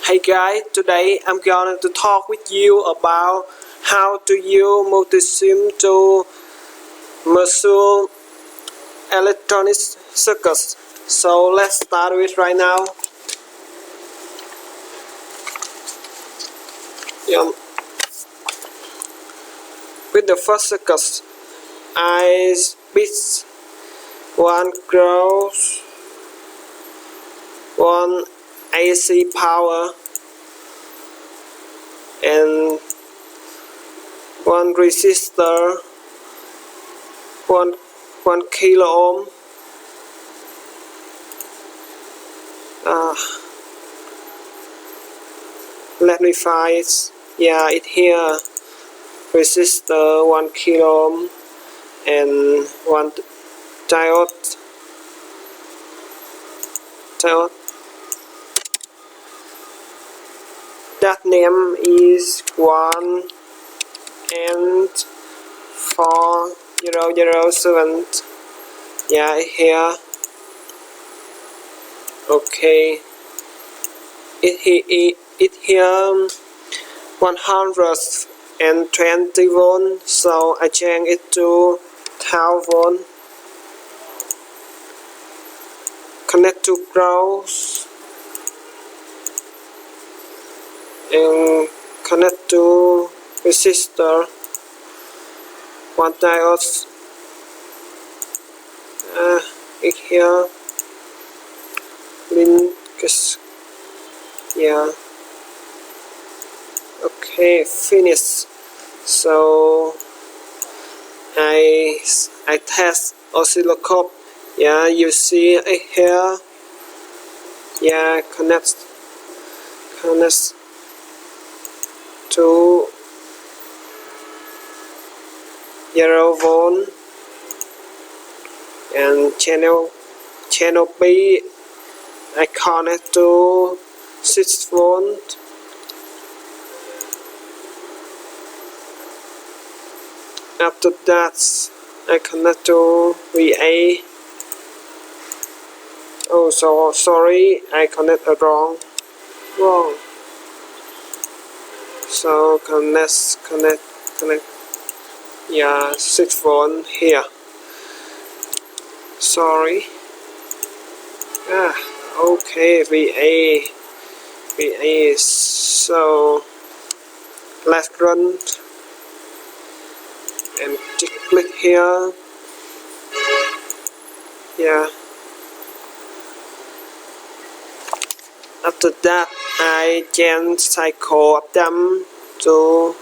Hey guys, today I'm going to talk with you about how to use multisim to measure electronic circuits. So let's start with right now. With the first circuit, I pick one ground, one AC power, and one resistor, one kilo ohm. Let me find it. Yeah, it here. Resistor 1 kilo ohm and one diode. That name is 1 and 4007. Yeah, here. Okay. It here 120 volt, so I change it to 1000 volt. Connect to ground and connect to resistor. One diode. It here. Link. Yeah. Okay, finish. So I test oscilloscope. Yeah, you see it here. Yeah, connect to 0 volt and channel B I connect to 6 volt. After that I connect to VA. Oh, so sorry, I connect wrong. So connect. Yeah, 6 volt here. Sorry. Okay, VA. So let's run and click here. Yeah. After that, I change cycle of them to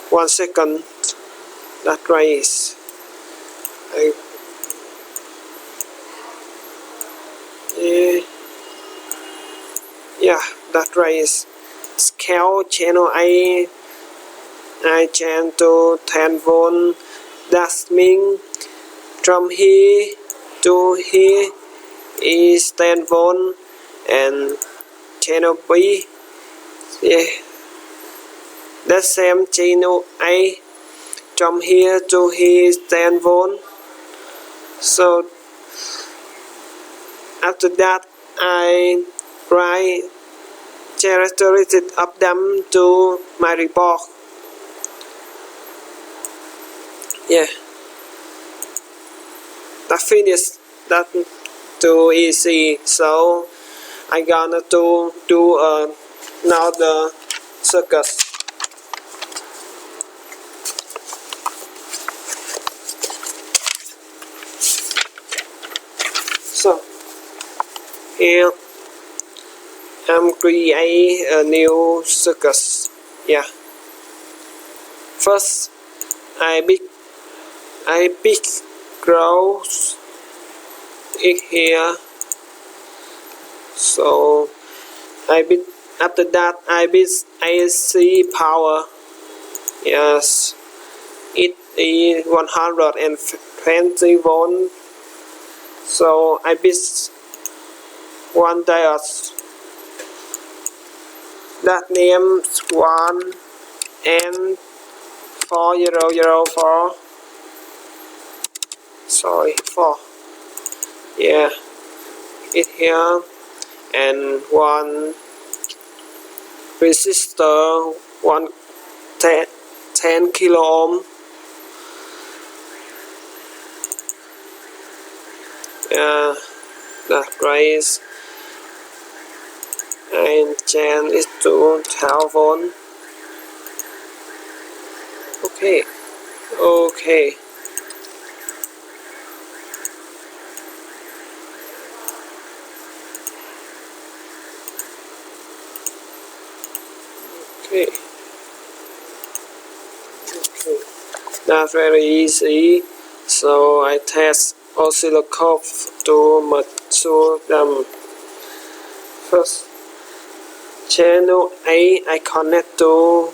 1 second. That raise. Yeah, that raise. Scale channel I change to 10 volt. That means from here to here is 10 volt and channel B. Yeah, that same channel A from here to here is 10 volt. So after that I write characteristics of them to my report. Yeah, that finished. That too easy. So I gonna do now the circuit. So here I'm create a new circuit. Yeah. First I pick ground it here. So after that I pick AC power. Yes, it is 120 volt. So I pick one diode. That name is 1 and 4004. Sorry, 4. Yeah, it here and one resistor 10 kilo ohm. That raise and change it to 12 volt. Okay. Okay. Okay. Okay. That's very easy. So I test oscilloscope to measure them. First, channel A I connect to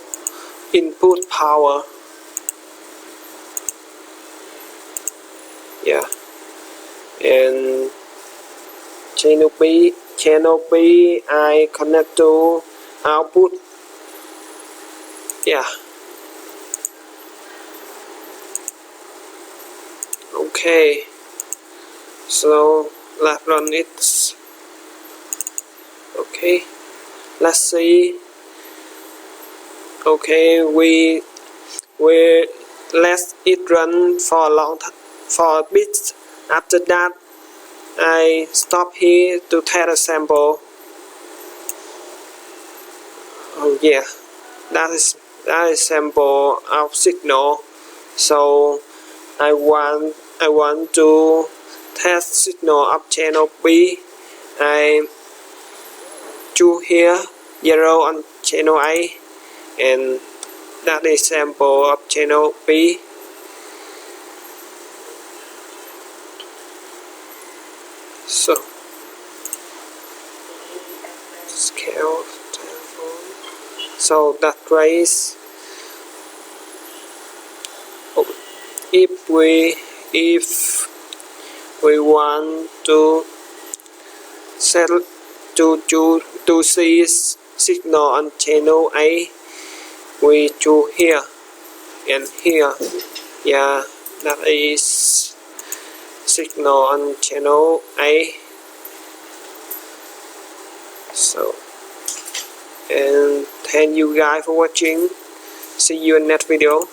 input power. Yeah. And channel B I connect to output. Yeah. Okay. So let's run it. Okay. Let's see. Okay, we let it run for a bit. After that, I stop here to test a sample. Oh yeah, that is sample of signal. So I want to test signal of channel B. I choose here 0 on channel A, and that is sample of channel B. So scale telephone. So that raise. If we want to set to see signal on channel A, we choose here and here. Yeah, that is signal on channel A. So, and thank you guys for watching. See you in next video.